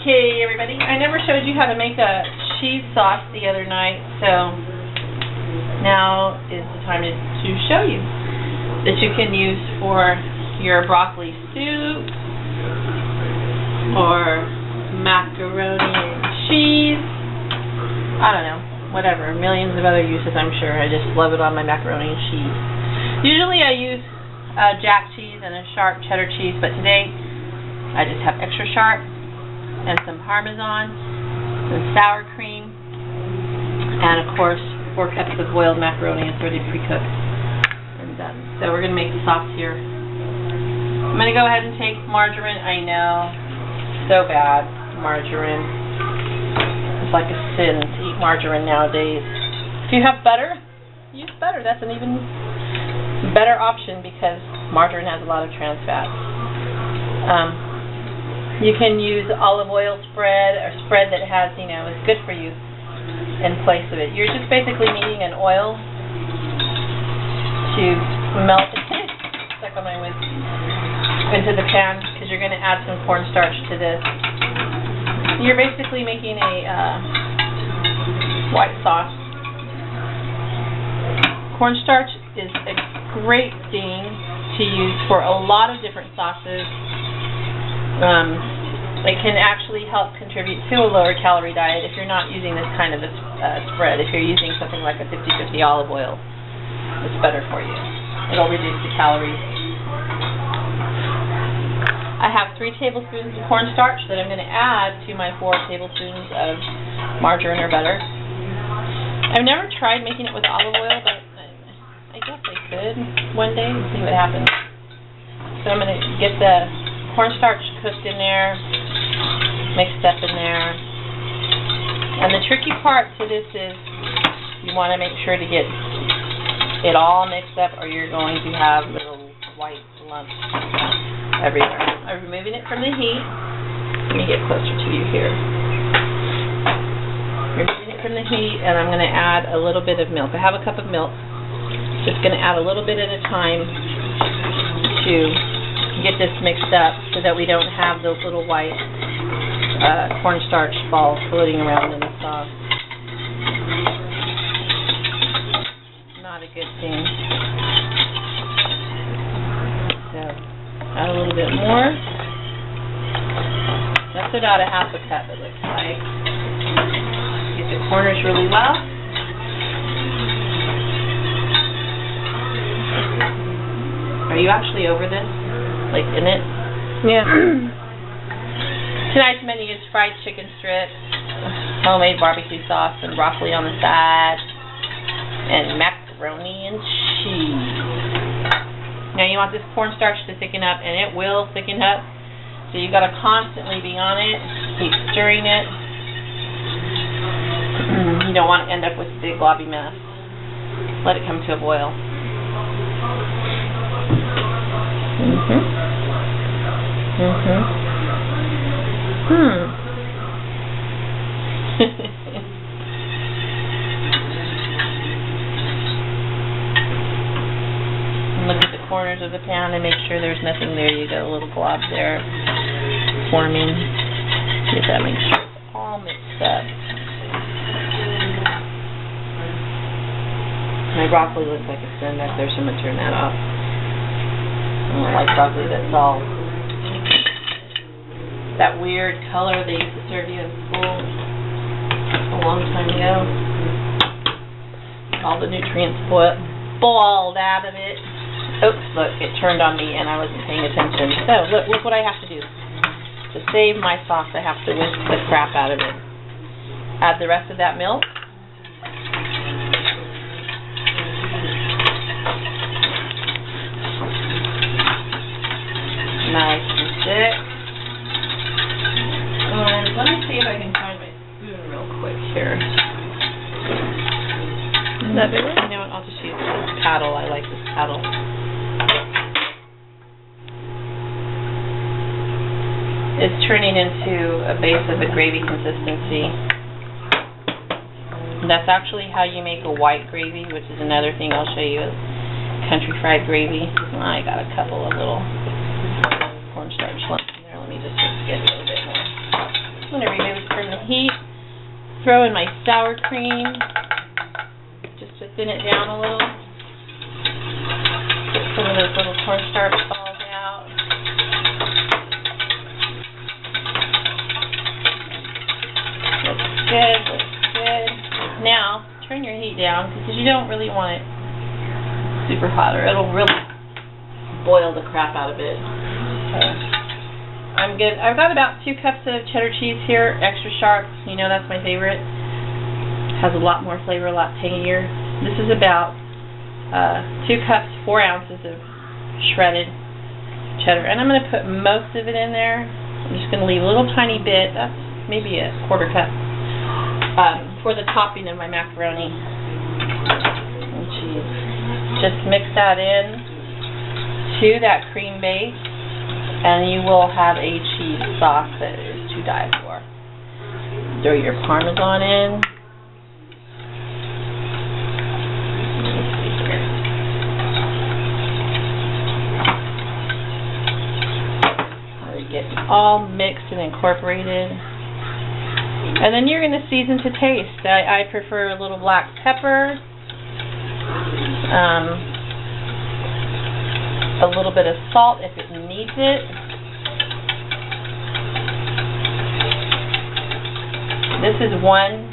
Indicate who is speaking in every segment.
Speaker 1: Okay, everybody, I never showed you how to make a cheese sauce the other night, so now is the time to show you that you can use for your broccoli soup or macaroni and cheese. I don't know, whatever, millions of other uses, I'm sure. I just love it on my macaroni and cheese. Usually I use jack cheese and a sharp cheddar cheese, but today I just have extra sharp and some Parmesan, some sour cream, and of course 4 cups of boiled macaroni. It's already pre-cooked and done. So we're going to make the sauce here. I'm going to go ahead and take margarine. I know, so bad, margarine. It's like a sin to eat margarine nowadays. If you have butter, use butter. That's an even better option because margarine has a lot of trans fats. You can use olive oil spread or spread that has, is good for you in place of it. You're just basically needing an oil to melt it. Stuck on my whisk into the pan because you're going to add some cornstarch to this. You're basically making a white sauce. Cornstarch is a great thing to use for a lot of different sauces. It can actually help contribute to a lower calorie diet if you're not using this kind of a spread. If you're using something like a 50-50 olive oil, it's better for you. It'll reduce the calories. I have 3 tablespoons of cornstarch that I'm going to add to my 4 tablespoons of margarine or butter. I've never tried making it with olive oil, but I guess I could one day and see what happens. So I'm going to get the cornstarch cooked in there, mixed up in there. And the tricky part to this is you want to make sure to get it all mixed up or you're going to have little white lumps everywhere. I'm removing it from the heat. Let me get closer to you here. Removing it from the heat, and I'm going to add a little bit of milk. I have a cup of milk. Just going to add a little bit at a time to get this mixed up so that we don't have those little white cornstarch balls floating around in the sauce. Not a good thing. So, add a little bit more. That's about a half a cup, it looks like. Get the corners really well. Are you actually over this? Like in it?
Speaker 2: Yeah.
Speaker 1: Tonight's menu is fried chicken strips, homemade barbecue sauce, and broccoli on the side, and macaroni and cheese. Now you want this cornstarch to thicken up, and it will thicken up. So you got to constantly be on it, keep stirring it. You don't want to end up with a big globby mess. Let it come to a boil. Look at the corners of the pan and make sure there's nothing there. You got a little glob there forming. See if that makes sure it's all mixed up. My broccoli looks like it's done back there, so I'm going to turn that off. I don't like broccoli that's all that weird color they used to serve you in school a long time ago. All the nutrients boiled out of it. Oops, look, it turned on me and I wasn't paying attention. So, look what I have to do. To save my sauce, I have to whisk the crap out of it. Add the rest of that milk. Nice and thick. And let me see if I can find my spoon real quick here. Is that big? You know what? I'll just use this paddle. I like this paddle. It's turning into a base of a gravy consistency. That's actually how you make a white gravy, which is another thing I'll show you. Country fried gravy. I got a couple of little cornstarch lumps in there. Let me just get a little bit more. I'm going to heat. Throw in my sour cream, just to thin it down a little. Get some of those little cornstarch balls out. Looks good, looks good. Now, turn your heat down because you don't really want it super hot or it'll really boil the crap out of it. So, I'm good. I've got about 2 cups of cheddar cheese here, extra sharp. You know that's my favorite. Has a lot more flavor, a lot tangier. This is about 2 cups, 4 ounces of shredded cheddar. And I'm going to put most of it in there. I'm just going to leave a little tiny bit. That's maybe a 1/4 cup for the topping of my macaroni and cheese. Just mix that in to that cream base. And you will have a cheese sauce that is to die for. Throw your Parmesan in. Let it get all mixed and incorporated. And then you're going to season to taste. I prefer a little black pepper. A little bit of salt if it needs it. This is one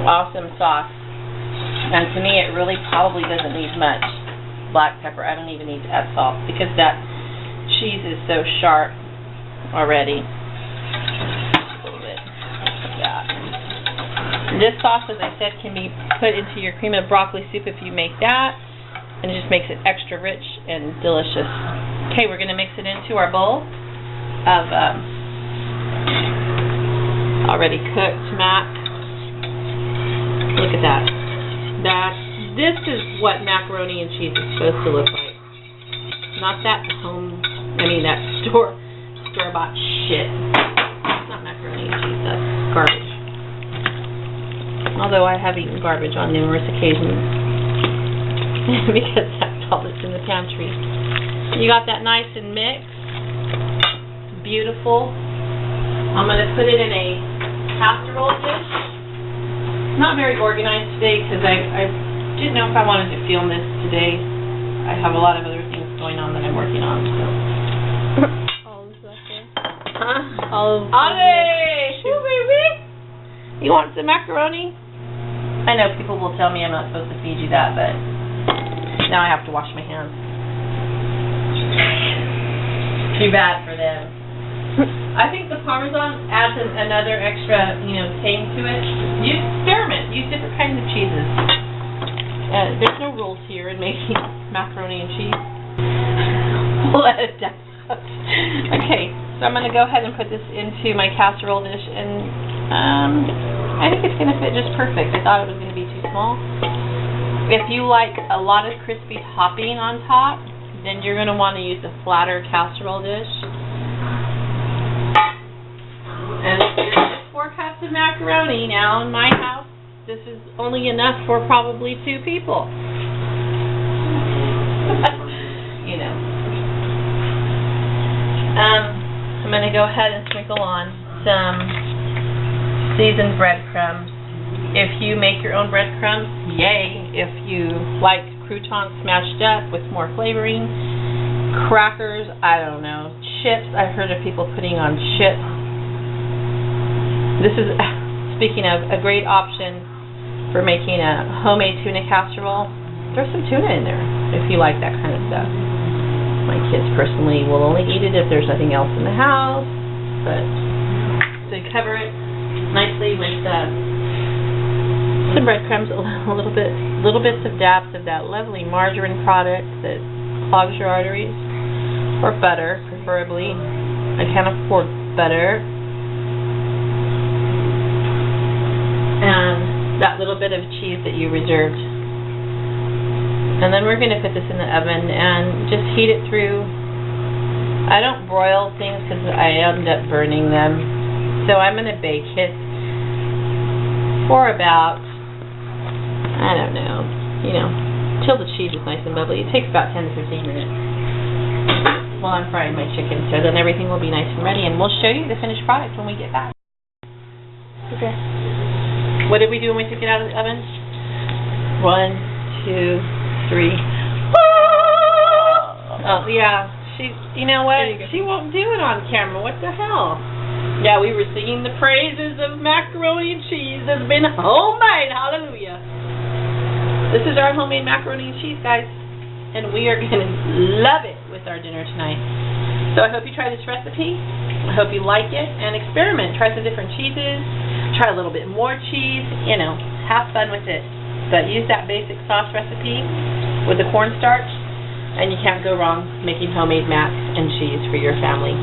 Speaker 1: awesome sauce. And to me it really probably doesn't need much black pepper. I don't even need to add salt because that cheese is so sharp already. A little bit like that. This sauce, as I said, can be put into your cream of broccoli soup if you make that. And it just makes it extra rich and delicious. Okay, we're going to mix it into our bowl of already cooked mac. Look at that. This is what macaroni and cheese is supposed to look like. Not that that store-bought shit. It's not macaroni and cheese, that's garbage. Although I have eaten garbage on numerous occasions. Because that's all that's in the pantry. You got that nice and mixed. Beautiful. I'm going to put it in a casserole dish. Not very organized today because I didn't know if I wanted to film this today. I have a lot of other things going on that I'm working on. So.
Speaker 2: Olives left there.
Speaker 1: Huh?
Speaker 2: Olives.
Speaker 1: Woo, baby! You want some macaroni? I know people will tell me I'm not supposed to feed you that, but now I have to wash my hands. Too bad for them. I think the Parmesan adds another extra, tang to it. You experiment. Use different kinds of cheeses. There's no rules here in making macaroni and cheese. Let it down. Okay, so I'm going to go ahead and put this into my casserole dish, and I think it's going to fit just perfect. I thought it was going to be too small. If you like a lot of crispy topping on top, then you're going to want to use a flatter casserole dish. And this is 4 cups of macaroni. Now in my house, this is only enough for probably 2 people. I'm going to go ahead and sprinkle on some seasoned breadcrumbs. If you make your own breadcrumbs, yay. If you like croutons smashed up with more flavoring, crackers, I don't know, chips. I've heard of people putting on chips. This is, speaking of, a great option for making a homemade tuna casserole. Throw some tuna in there if you like that kind of stuff. My kids personally will only eat it if there's nothing else in the house. But so you cover it nicely with some breadcrumbs, little bits of dabs of that lovely margarine product that clogs your arteries, or butter, preferably. I can't afford butter. And that little bit of cheese that you reserved. And then we're going to put this in the oven and just heat it through. I don't broil things because I end up burning them. So I'm going to bake it for about, I don't know, till the cheese is nice and bubbly. It takes about 10 to 15 minutes while I'm frying my chicken. So then everything will be nice and ready, and we'll show you the finished product when we get back.
Speaker 2: Okay.
Speaker 1: What did we do when we took it out of the oven? 1, 2, 3. Oh, yeah. You know what?
Speaker 2: There you go.
Speaker 1: She won't do it on camera. What the hell? Yeah, we were singing the praises of macaroni and cheese that's been homemade. Hallelujah. This is our homemade macaroni and cheese, guys. And we are going to love it with our dinner tonight. So I hope you try this recipe. I hope you like it and experiment. Try some different cheeses. Try a little bit more cheese. You know, have fun with it. But use that basic sauce recipe with the cornstarch, and you can't go wrong making homemade mac and cheese for your family.